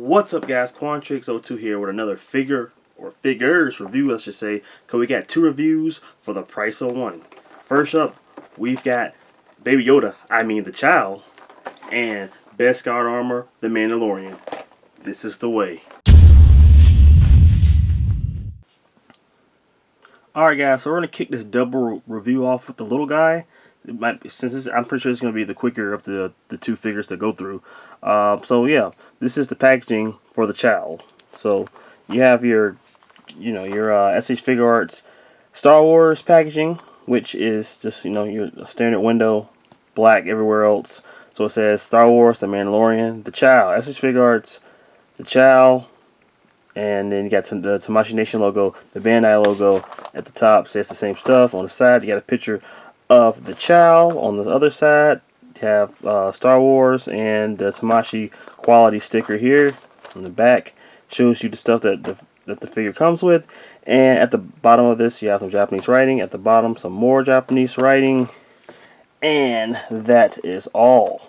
What's up, guys? Quantrix02 here with another figures review, let's just say, because we got two reviews for the price of one. First up, we've got Baby Yoda, the child, and Beskar armor, the Mandalorian. This is the way. Alright, guys, so we're going to kick this double review off with the little guy. I'm pretty sure it's going to be the quicker of the two figures to go through. So yeah, this is the packaging for the child. So you have your SH Figuarts Star Wars packaging, which is just your standard window, black everywhere else. So it says Star Wars, the Mandalorian, the child, SH Figuarts, the child, and then you got the Tamashii Nation logo, the Bandai logo at the top says the same stuff. On the side, you got a picture of the child. On the other side, you have Star Wars and the Tamashii quality sticker here. On the back, shows you the stuff that the figure comes with. And at the bottom of this, you have some Japanese writing. At the bottom, some more Japanese writing. And that is all.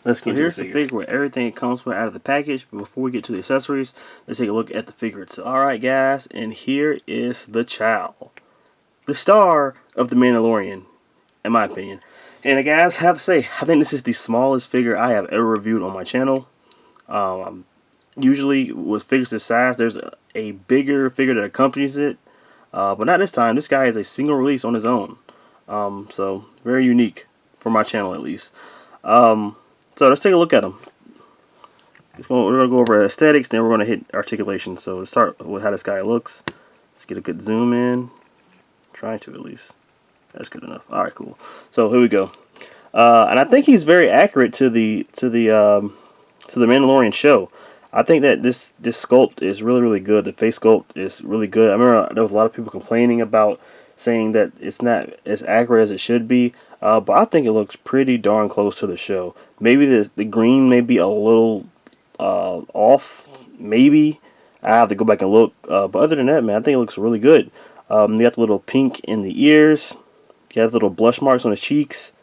Let's get here's the figure with everything it comes with out of the package. But before we get to the accessories, let's take a look at the figure itself. Alright, guys, and here is the child, the star of the Mandalorian, in my opinion. And guys, I have to say, I think this is the smallest figure I have ever reviewed on my channel. Usually with figures this size, there's a bigger figure that accompanies it, but not this time. This guy is a single release on his own, so very unique for my channel at least. So let's take a look at him. We're going to go over aesthetics, then we're going to hit articulation. So let's start with how this guy looks. Let's get a good zoom in. Trying to at least. That's good enough. All right, cool. So here we go. And I think he's very accurate to the Mandalorian show. I think that this sculpt is really good. The face sculpt is really good. I remember there was a lot of people complaining about saying that it's not as accurate as it should be. But I think it looks pretty darn close to the show. Maybe the green may be a little off. Maybe I have to go back and look. But other than that, man, I think it looks really good. You got the little pink in the ears. You have the little blush marks on his cheeks.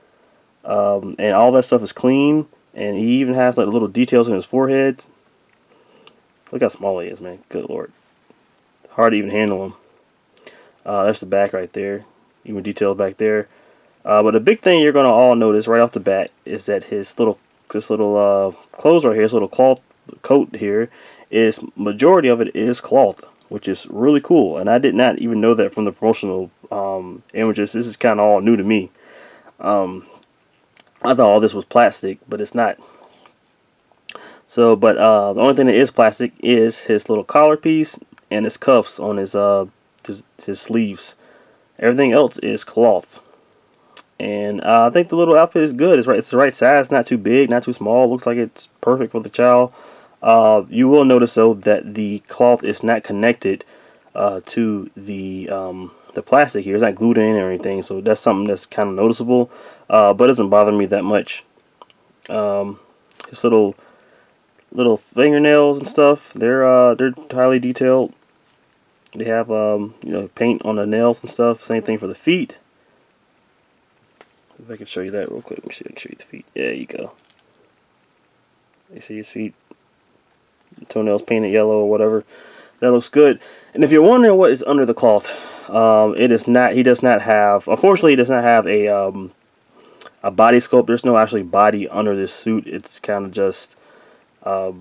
And all that stuff is clean. And he even has like little details in his forehead. Look how small he is, man. Good lord. Hard to even handle him. That's the back right there. Even details back there. But the big thing you're going to all notice right off the bat is that his little clothes right here, his little cloth coat here, is majority of it is cloth, which is really cool. And I did not even know that from the promotional images. This is kind of all new to me. I thought all this was plastic, but it's not. So, but the only thing that is plastic is his little collar piece and his cuffs on his sleeves. Everything else is cloth. And I think the little outfit is good. It's the right size, not too big, not too small. Looks like it's perfect for the child. You will notice though that the cloth is not connected to the plastic here. It's not glued in or anything, so that's something that's kind of noticeable. But it doesn't bother me that much. His little fingernails and stuff, they're highly detailed. They have paint on the nails and stuff. Same thing for the feet. If I can show you that real quick. Let me see if I can show you the feet. There you go. You see his feet? The toenails painted yellow or whatever. That looks good. And if you're wondering what is under the cloth, it is not. He does not have. Unfortunately, he does not have a body sculpt. There's no actually body under this suit. It's kind of just. I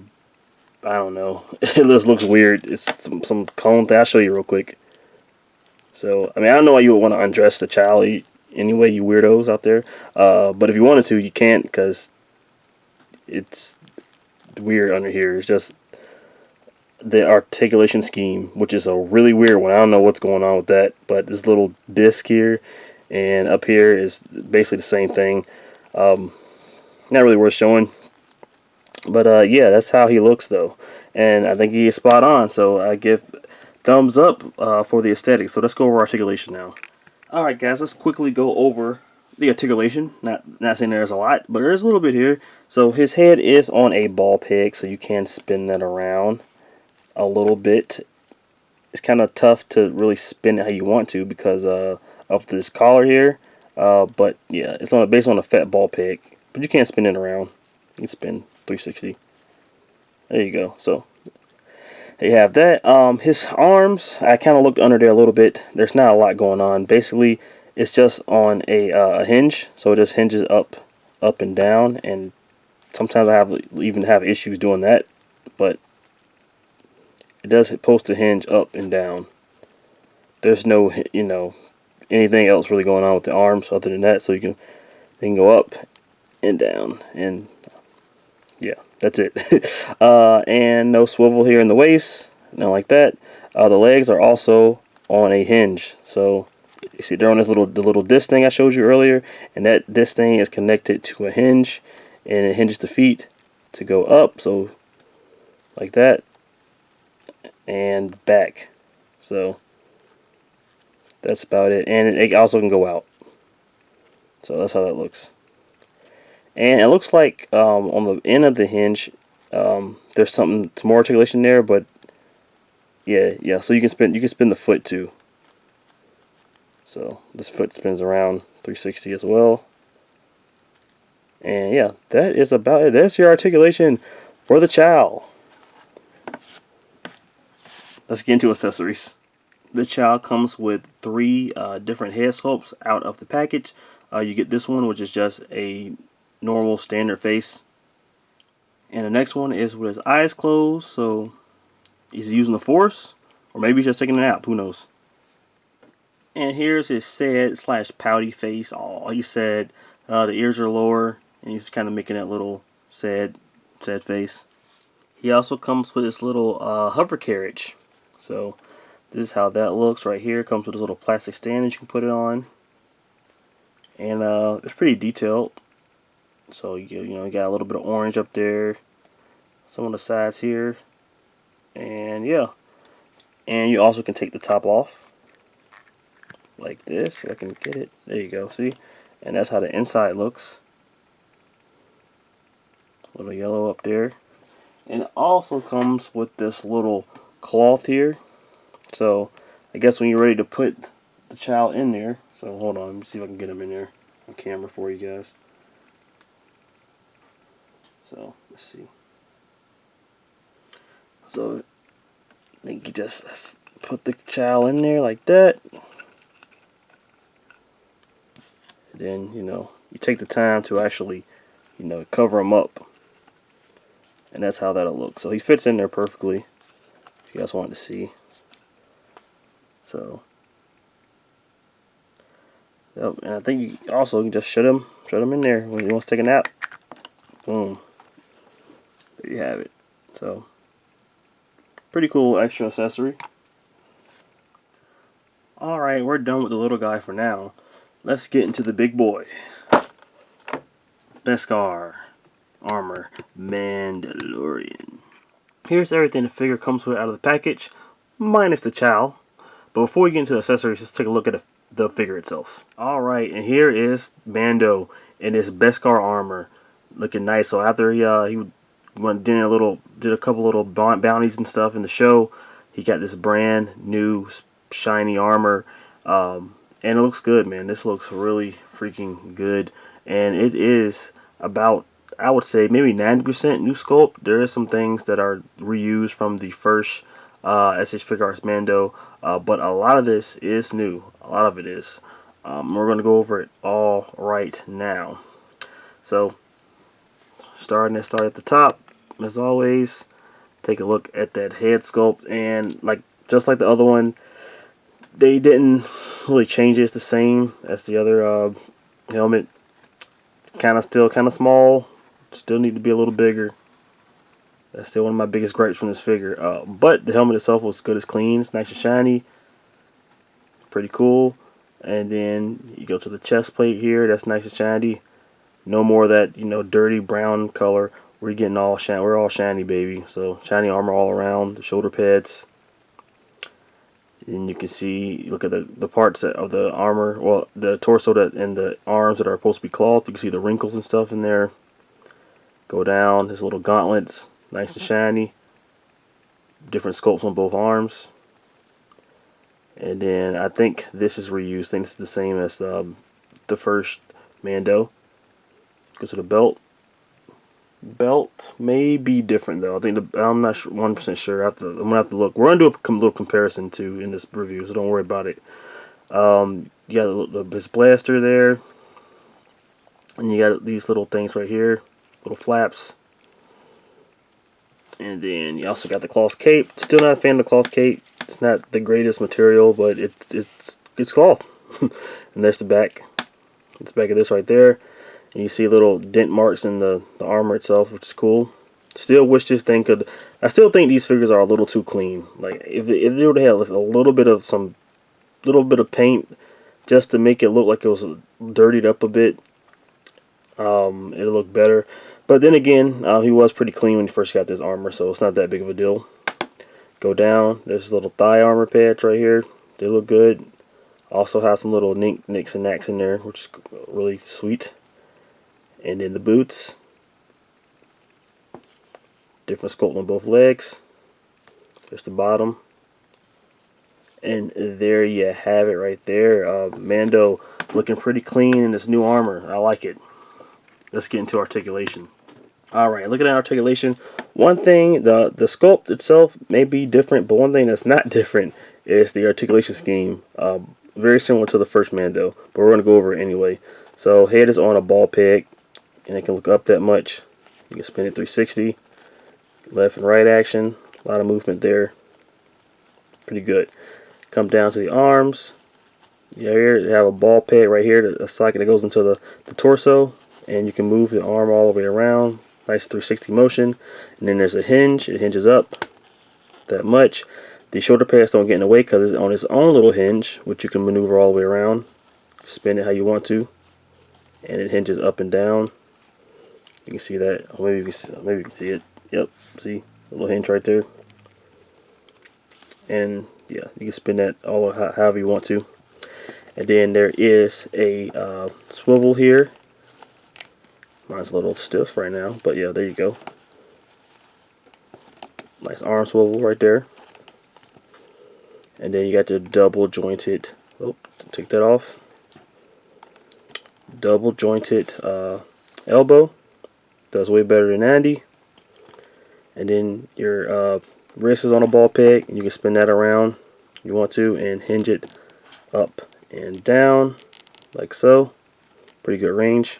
don't know. It just looks weird. It's some cone thing. I'll show you real quick. So I don't know why you would want to undress the child. Anyway, you weirdos out there. But if you wanted to, you can't because it's weird under here. It's just the articulation scheme, which is a really weird one. I don't know what's going on with that. But this little disc here and up here is basically the same thing. Not really worth showing. But yeah, that's how he looks though. And I think he is spot on. So I give thumbs up for the aesthetic. So let's go over articulation now. Alright guys, let's quickly go over the articulation. Not saying there's a lot, but there's a little bit here. So his head is on a ball peg, so you can spin that around a little bit. It's kind of tough to really spin it how you want to because of this collar here. But yeah, it's based on a fat ball peg. But you can't spin it around. You can spin 360. There you go. So you have that. His arms, I kind of looked under there a little bit. There's not a lot going on. Basically, it's just on a hinge, so it just hinges up and down. And sometimes even have issues doing that, but it does supposed to hinge up and down. There's no, anything else really going on with the arms other than that. So they can go up and down, and yeah, that's it. And no swivel here in the waist, nothing like that. The legs are also on a hinge, so you see they're on the little disc thing I showed you earlier, and that disc thing is connected to a hinge, and it hinges the feet to go up, so like that, and back. So that's about it, and it also can go out. So that's how that looks. And it looks like on the end of the hinge, there's some more articulation there, but yeah. So you can spin the foot too. So this foot spins around 360 as well. And yeah, that is about it. That's your articulation for the Chow. Let's get into accessories. The Chow comes with 3 different head sculpts out of the package. You get this one, which is just a normal standard face. And the next one is with his eyes closed, so he's using the Force, or maybe he's just taking a nap, who knows. And here's his sad slash pouty face. Oh, he said the ears are lower, and he's kind of making that little sad face. He also comes with this little hover carriage. So this is how that looks right here. Comes with this little plastic stand that you can put it on, and it's pretty detailed. So you got a little bit of orange up there, some on the sides here, and yeah. And you also can take the top off like this. If I can get it. There you go. See? And that's how the inside looks. A little yellow up there. And it also comes with this little cloth here. So I guess when you're ready to put the child in there. So hold on. Let me see if I can get him in there on camera for you guys. So let's see. So I think you just put the child in there like that. And then, you take the time to actually, cover him up. And that's how that'll look. So he fits in there perfectly, if you guys wanted to see. So, yep. And I think you also can just shut him in there when he wants to take a nap. Boom. There you have it. So, pretty cool extra accessory. Alright, we're done with the little guy for now. Let's get into the big boy. Beskar armor Mandalorian. Here's everything the figure comes with out of the package, minus the Chow. But before we get into the accessories, let's take a look at the figure itself. Alright, and here is Mando in his Beskar armor, looking nice. So after he did a couple little bounties and stuff in the show, he got this brand new shiny armor, and it looks good, man. This looks really freaking good, and it is about, I would say, maybe 90% new sculpt. There is some things that are reused from the first SH Figuarts Mando, but a lot of this is new. A lot of it is. We're going to go over it all right now. So, start at the top, as always. Take a look at that head sculpt, and just like the other one, they didn't really change it. It's the same as the other helmet. Still kind of small. Still need to be a little bigger. That's still one of my biggest gripes from this figure. But the helmet itself was good as clean. It's nice and shiny. Pretty cool. And then you go to the chest plate here. That's nice and shiny. No more of that, dirty brown color. We're getting all shiny. We're all shiny, baby. So shiny armor all around. The shoulder pads. And you can see, look at the parts of the armor, well, the torso and the arms that are supposed to be cloth. You can see the wrinkles and stuff in there. Go down, his little gauntlets, nice and shiny. Different sculpts on both arms. And then I think this is reused. I think this is the same as the first Mando. Go to the belt. belt may be different though. I think I'm not 1% sure. I'm gonna have to look. We're gonna do a little comparison too in this review, so don't worry about it. You got this blaster there, and you got these little things right here, little flaps, and then you also got the cloth cape. Still not a fan of the cloth cape. It's not the greatest material, but it's cloth. And there's the back. It's the back of this right there. And you see little dent marks in the armor itself, which is cool. Still wish this thing could. I still think these figures are a little too clean. Like if they would have had a little bit of paint just to make it look like it was dirtied up a bit, it'll look better. But then again, he was pretty clean when he first got this armor, so it's not that big of a deal. Go down. There's little thigh armor pads right here. They look good. Also have some little nicks and knacks in there, which is really sweet. And then the boots. Different sculpt on both legs. There's the bottom. And there you have it right there. Mando looking pretty clean in this new armor. I like it. Let's get into articulation. Alright, looking at articulation. One thing, the sculpt itself may be different, but one thing that's not different is the articulation scheme. Very similar to the first Mando, but we're going to go over it anyway. So head is on a ball peg, and it can look up that much. You can spin it 360. Left and right action. A lot of movement there. Pretty good. Come down to the arms. Here you have a ball peg right here, a socket that goes into the torso, and you can move the arm all the way around. Nice 360 motion. And then there's a hinge. It hinges up that much. The shoulder pads don't get in the way because it's on its own little hinge, which you can maneuver all the way around. Spin it how you want to, and it hinges up and down. You can see that. Or maybe you can see it. Yep. See, a little hinge right there. And yeah, you can spin that all however you want to. And then there is a swivel here. Mine's a little stiff right now, but yeah, there you go. Nice arm swivel right there. And then you got the double jointed, oh, take that off. Double jointed elbow. Does way better than Andy. And then your wrist is on a ball peg, and you can spin that around if you want to and hinge it up and down like so. Pretty good range.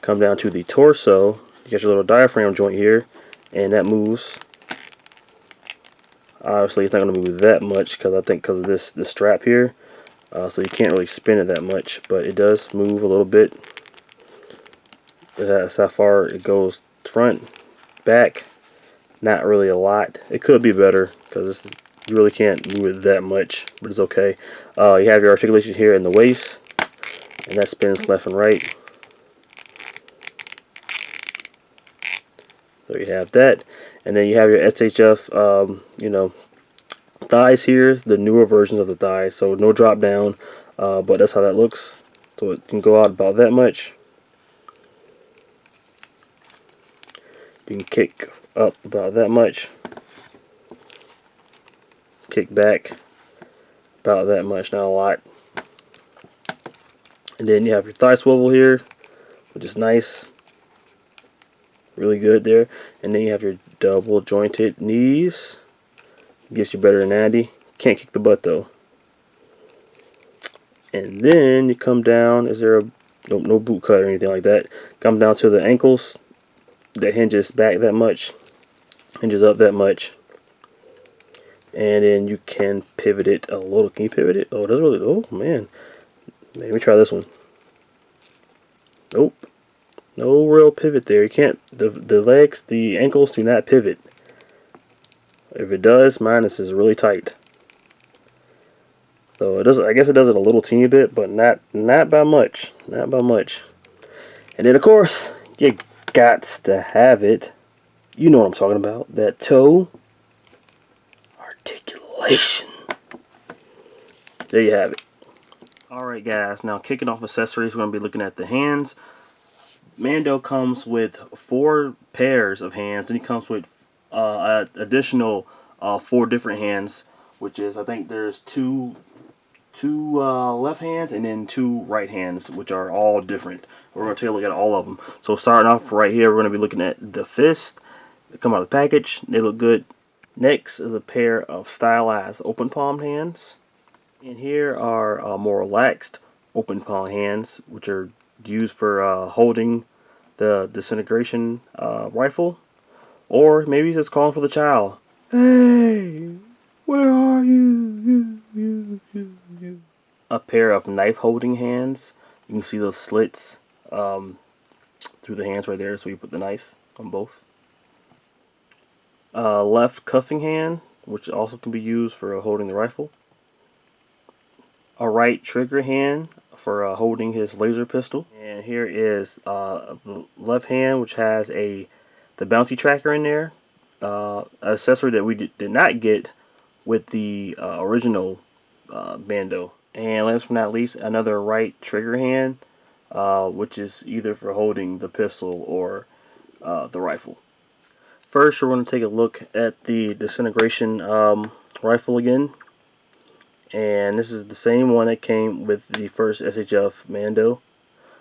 Come down to the torso. You got your little diaphragm joint here, and that moves. Obviously, it's not going to move that much because of this strap here, so you can't really spin it that much. But it does move a little bit. That's how far it goes. Front, back, not really a lot. It could be better because you really can't move it that much, but it's okay. You have your articulation here in the waist, and that spins left and right. So you have that, and then you have your SHF, thighs here, the newer versions of the thighs. So no drop down, but that's how that looks. So it can go out about that much. You can kick up about that much. Kick back about that much, not a lot. And then you have your thigh swivel here, which is nice. Really good there. And then you have your double jointed knees. Gets you better than Andy. Can't kick the butt though. And then you come down. Is there no boot cut or anything like that? Come down to the ankles. That hinges back that much. Hinges up that much. And then you can pivot it a little. Can you pivot it? Oh, it doesn't really. Oh man. Let me try this one. Nope. No real pivot there. You can't. The legs, the ankles do not pivot. If it does, mine is really tight. So it does. I guess it does it a little teeny bit, but not by much. Not by much. And then of course you gots to have it. You know what I'm talking about. That toe articulation. There you have it. Alright guys, now kicking off accessories, we're going to be looking at the hands. Mando comes with 4 pairs of hands, and he comes with additional 4 different hands, which is, I think there's 2 two left hands and then two right hands, which are all different. We're going to take a look at all of them. So starting off right here, we're going to be looking at the fist. They come out of the package. They look good. Next is a pair of stylized open palm hands. And here are more relaxed open palm hands, which are used for holding the disintegration rifle. Or maybe just calling for the child. Hey, where are you? A pair of knife holding hands. You can see those slits through the hands right there, so you put the knife on both. Left cuffing hand, which also can be used for holding the rifle. A right trigger hand for holding his laser pistol. And here is the left hand, which has the bounty tracker in there. Accessory that we did not get with the original Bando. And last but not least, another right trigger hand, which is either for holding the pistol or the rifle. First, we're going to take a look at the disintegration rifle again. And this is the same one that came with the first SHF Mando.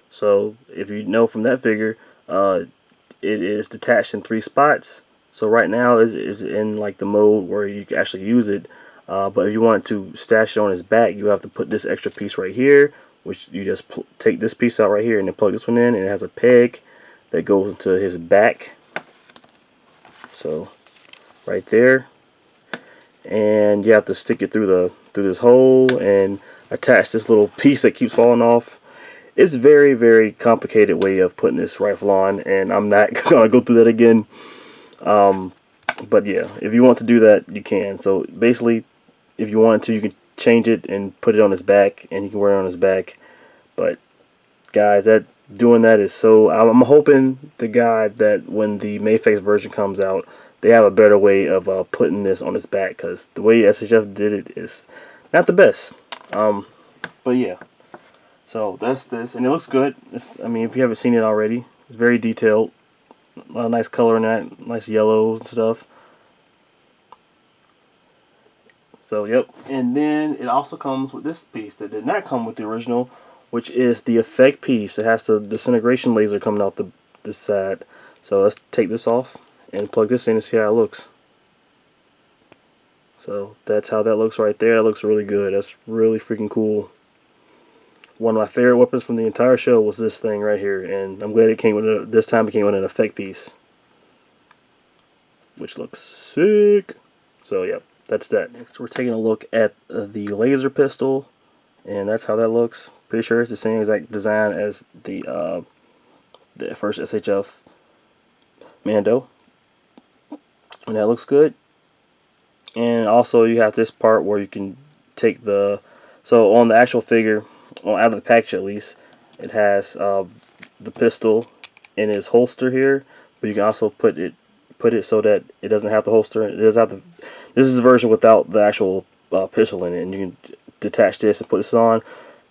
So if you know from that figure, it is detached in 3 spots. So right now is in like the mode where you can actually use it. But if you want to stash it on his back, you have to put this extra piece right here, which you just take this piece out right here and then plug this one in, and it has a peg that goes into his back. So right there, and you have to stick it through this hole and attach this little piece that keeps falling off. It's very, very complicated way of putting this rifle on, and I'm not gonna go through that again. But yeah, if you want to do that, you can. So basically, if you want to, you can change it and put it on his back, and you can wear it on his back. But guys, doing that is so. I'm hoping to God that when the Mayface version comes out, they have a better way of putting this on his back, because the way SHF did it is not the best. But yeah, so that's this, and it looks good. I mean, if you haven't seen it already, it's very detailed. A lot of nice color in that, nice yellows and stuff. So yep, and then it also comes with this piece that did not come with the original, which is the effect piece. It has the disintegration laser coming out this side. So let's take this off and plug this in and see how it looks. So that's how that looks right there. That looks really good. That's really freaking cool. One of my favorite weapons from the entire show was this thing right here, and I'm glad it came with this time it came with an effect piece, which looks sick. So yep, that's that. Next we're taking a look at the laser pistol, and that's how that looks. Pretty sure it's the same exact design as the first SHF Mando, and that looks good. And also you have this part where you can take so on the actual figure, out of the package at least, it has the pistol in its holster here, but you can also put it so that it doesn't have the holster. It doesn't have the. This is a version without the actual pistol in it, and you can detach this and put this on.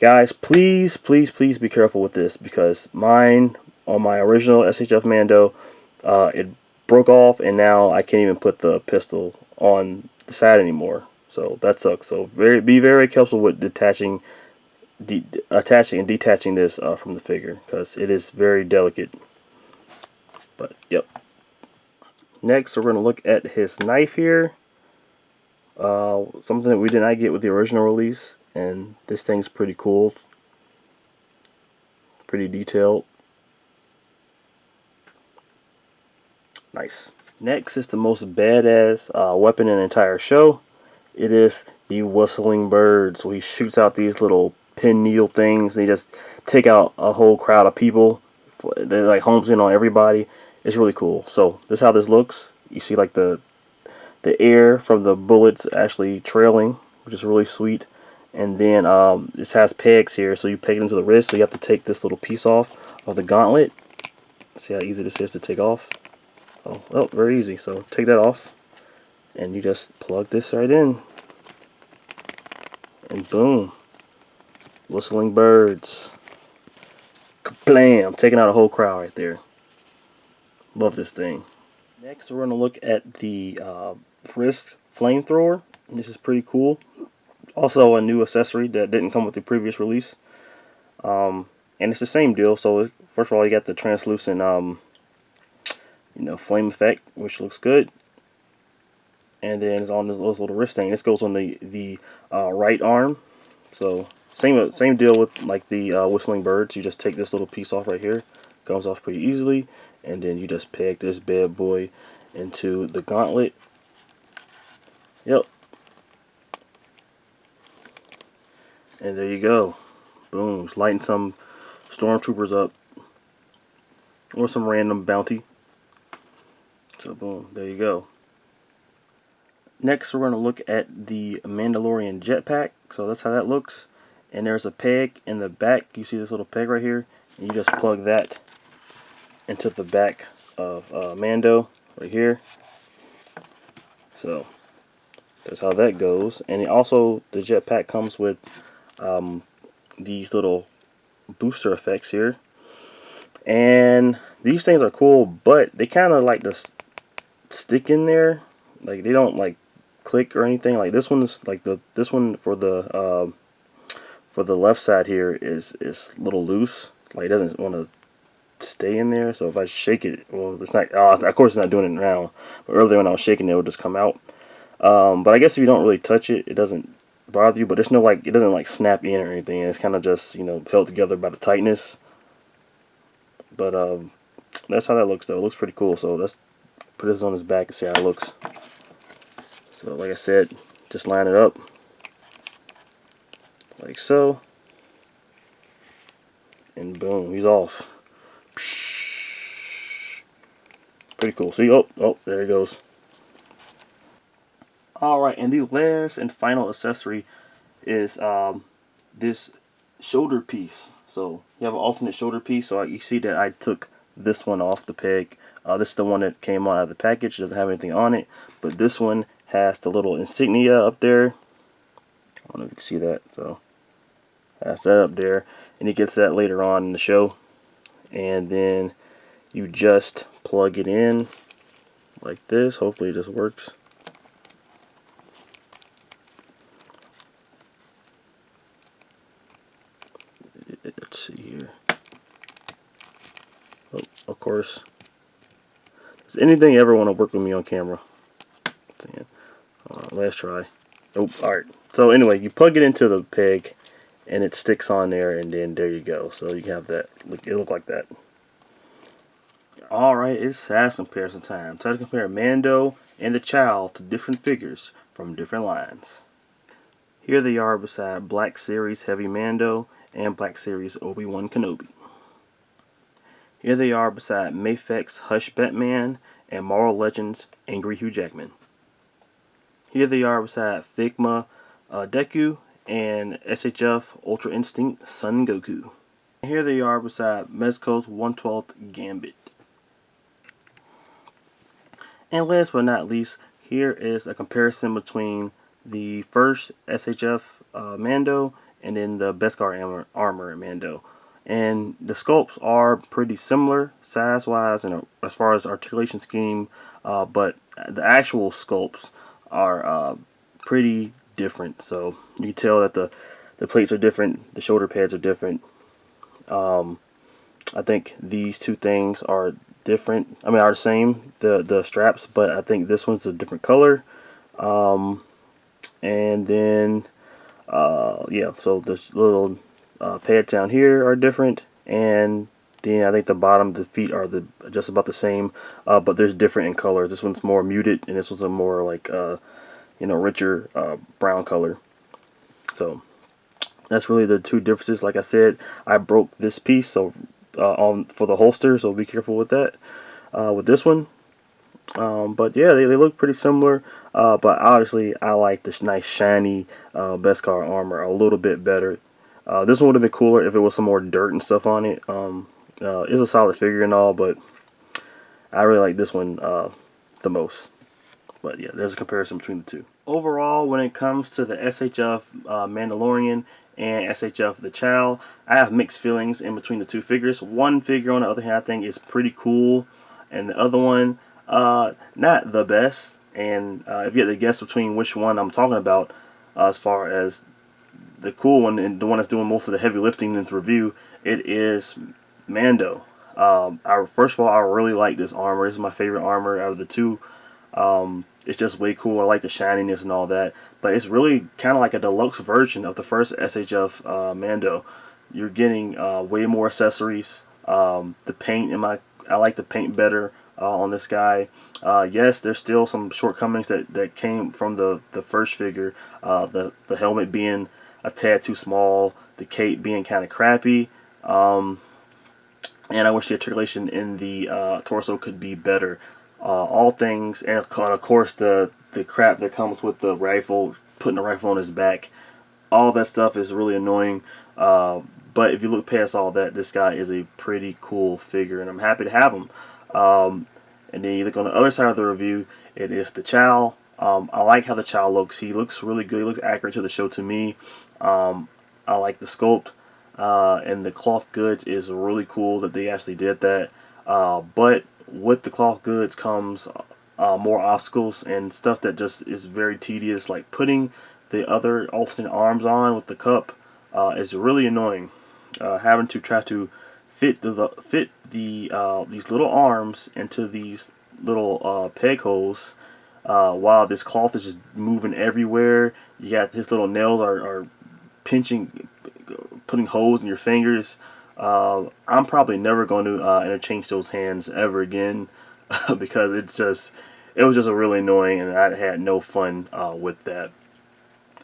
Guys, please, please, please be careful with this, because mine on my original SHF Mando, it broke off, and now I can't even put the pistol on the side anymore. So that sucks. So be very careful with attaching and detaching this from the figure, because it is very delicate. But yep. Next, we're going to look at his knife here. Something that we did not get with the original release, and this thing's pretty cool. Pretty detailed. Nice. Next is the most badass weapon in the entire show. It is the whistling bird. So he shoots out these little pin needle things, and he just take out a whole crowd of people. They like homes in on everybody. It's really cool. So this is how this looks. You see like the air from the bullets actually trailing, which is really sweet. And then this has pegs here, so you peg it into the wrist. So you have to take this little piece off of the gauntlet. See how easy this is to take off? Oh, very easy. So take that off, and you just plug this right in, and boom, whistling birds. Kablam! Taking out a whole crowd right there. Love this thing. Next, we're going to look at the wrist flamethrower. This is pretty cool. Also, a new accessory that didn't come with the previous release. And it's the same deal. So first of all, you got the translucent, flame effect, which looks good. And then it's on this little wrist thing. This goes on the right arm. So same deal with like the whistling birds. You just take this little piece off right here. Comes off pretty easily, and then you just peg this bad boy into the gauntlet. Yep. And there you go. Boom. Just lighting some stormtroopers up, or some random bounty. So boom, there you go. Next, we're going to look at the Mandalorian jetpack. So that's how that looks. And there's a peg in the back. You see this little peg right here? And you just plug that into the back of Mando right here. So that's how that goes. And also, the jetpack comes with these little booster effects here. And these things are cool, but they kind of like to stick in there. Like, they don't like click or anything. Like this one's like this one for the left side here is a little loose. Like, it doesn't want to stay in there. So if I shake it, well, it's not. Of course, it's not doing it now. But earlier when I was shaking it, would just come out. But I guess if you don't really touch it, it doesn't bother you. But there's no like, it doesn't like snap in or anything. It's kind of just held together by the tightness. But that's how that looks though. It looks pretty cool. So let's put this on his back and see how it looks. So like I said, just line it up like so, and boom, he's off. Pretty cool. See, oh, there he goes. Alright, and the last and final accessory is this shoulder piece. So you have an alternate shoulder piece. So you see that I took this one off the peg. This is the one that came out of the package. It doesn't have anything on it, but this one has the little insignia up there. I don't know if you can see that. So that's that up there, and he gets that later on in the show. And then you just plug it in like this. Hopefully this works. Let's see here. Oh, of course. Does anything ever want to work with me on camera? Last try. Nope. Alright. So anyway, you plug it into the peg and it sticks on there, and then there you go. So you can have that. It look like that. Alright, it's size comparison time. Try to compare Mando and the Child to different figures from different lines. Here they are beside Black Series Heavy Mando and Black Series Obi-Wan Kenobi. Here they are beside Mafex Hush Batman and Marvel Legends Angry Hugh Jackman. Here they are beside Figma Deku and SHF Ultra Instinct Son Goku. And here they are beside Mezco's 1/12 Gambit. And last but not least, here is a comparison between the first SHF Mando and then the Beskar armor Mando. And the sculpts are pretty similar size-wise and as far as articulation scheme, but the actual sculpts are pretty different. So you can tell that the plates are different, the shoulder pads are different. I think these two things are different. I mean, are the same, the straps, but I think this one's a different color. And then yeah, so the little pads down here are different, and then I think the bottom, the feet are just about the same, but there's different in color. This one's more muted, and this one's a more like richer brown color. So that's really the two differences. Like I said, I broke this piece, so for the holster, so be careful with that. With this one, but yeah, they look pretty similar. But obviously, I like this nice shiny Beskar armor a little bit better. This one would have been cooler if it was some more dirt and stuff on it. It's a solid figure and all, but I really like this one the most. But yeah, there's a comparison between the two. Overall, when it comes to the SHF Mandalorian and SHF The Child, I have mixed feelings in between the two figures. One figure, on the other hand, I think is pretty cool, and the other one, not the best. And if you had to guess between which one I'm talking about, as far as the cool one and the one that's doing most of the heavy lifting in the review, it is Mando. First of all, I really like this armor. This is my favorite armor out of the two. It's just way cool. I like the shininess and all that. But it's really kind of like a deluxe version of the first SHF Mando. You're getting way more accessories. The paint I like the paint better on this guy. Yes, there's still some shortcomings that came from the first figure. The helmet being a tad too small, the cape being kind of crappy, and I wish the articulation in the torso could be better. All things, and of course the crap that comes with the rifle, putting the rifle on his back, all that stuff is really annoying. But if you look past all that, this guy is a pretty cool figure, and I'm happy to have him. And then you look on the other side of the review, it is the Chow. I like how the Chow looks. He looks really good. He looks accurate to the show to me. I like the sculpt, and the cloth goods is really cool that they actually did that. But with the cloth goods comes more obstacles and stuff that just is very tedious, like putting the other alternate arms on with the cup is really annoying. Having to try to fit these little arms into these little peg holes while this cloth is just moving everywhere. You got his little nails are pinching, putting holes in your fingers. I'm probably never going to interchange those hands ever again because it was just a really annoying, and I had no fun with that.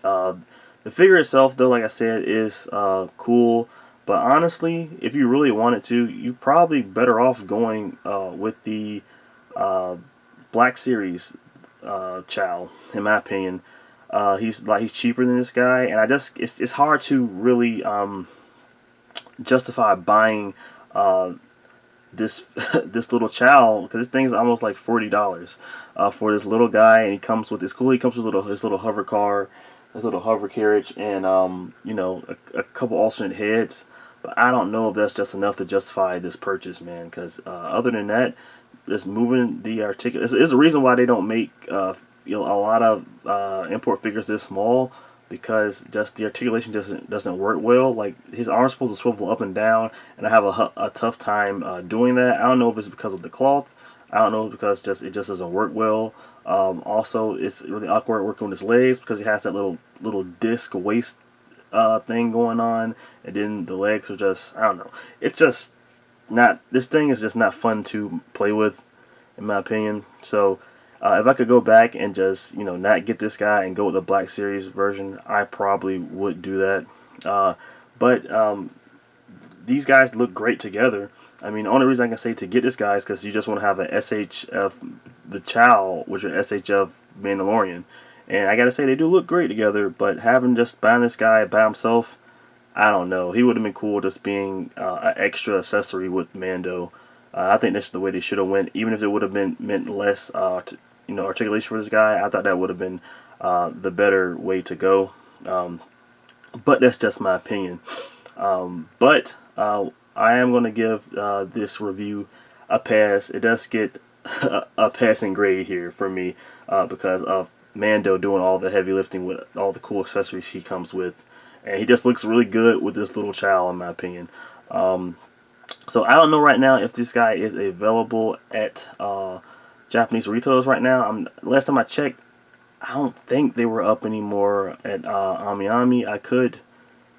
The figure itself, though, like I said, is cool. But honestly, if you really wanted to, you're probably better off going with the Black Series Chow, in my opinion. He's cheaper than this guy, and it's hard to really justify buying this this little Chow, because this thing is almost like $40 for this little guy, and he comes with He comes with his little hover car, his little hover carriage, and you know, a couple alternate heads. But I don't know if that's just enough to justify this purchase, man. Because other than that, just moving the articulation is a reason why they don't make a lot of import figures this small, because just the articulation doesn't work well. Like, his arm's supposed to swivel up and down, and I have a tough time doing that. I don't know if it's because of the cloth. I don't know if it's because it just doesn't work well. Also, it's really awkward working with his legs because he has that little disc waist thing going on, and then the legs are just, I don't know. It's just not. This thing is just not fun to play with, in my opinion. So if I could go back and just not get this guy and go with the Black Series version, I probably would do that. But these guys look great together. I mean, the only reason I can say to get this guy is because you just want to have a SHF, the Chow, which is SHF Mandalorian. And I gotta say, they do look great together, but buying this guy by himself, I don't know. He would have been cool just being an extra accessory with Mando. I think that's the way they should have went. Even if it would have meant less, articulation for this guy, I thought that would have been the better way to go. But that's just my opinion. But I am going to give this review a pass. It does get a passing grade here for me because of Mando doing all the heavy lifting with all the cool accessories he comes with, and he just looks really good with this little Chow, in my opinion. So I don't know right now if this guy is available at Japanese retailers right now. Last time I checked, I don't think they were up anymore at Ami Ami. I could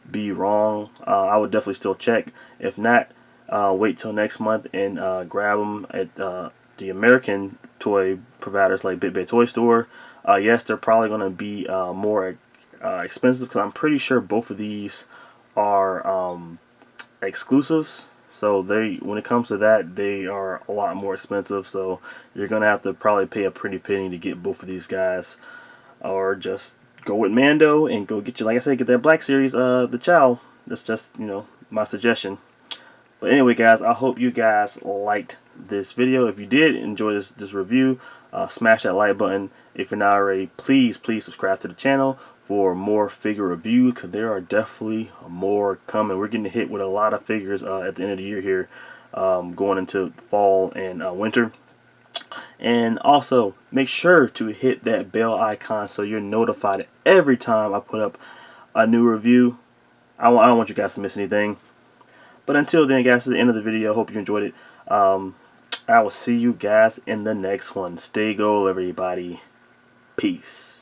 be wrong. I would definitely still check. If not, wait till next month and grab them at the American toy providers like Big Bay Toy Store. Yes, they're probably going to be more expensive because I'm pretty sure both of these are exclusives. So when it comes to that, they are a lot more expensive. So you're going to have to probably pay a pretty penny to get both of these guys, or just go with Mando and go get like I said, get that Black Series, the Chow. That's just my suggestion. But anyway, guys, I hope you guys liked this video. If you did enjoy this review, smash that like button. If you're not already, please subscribe to the channel for more figure reviews, because there are definitely more coming. We're getting hit with a lot of figures at the end of the year here, going into fall and winter. And also, make sure to hit that bell icon so you're notified every time I put up a new review. I don't want you guys to miss anything. But until then, guys, to the end of the video. Hope you enjoyed it. I will see you guys in the next one. Stay gold, everybody. Peace.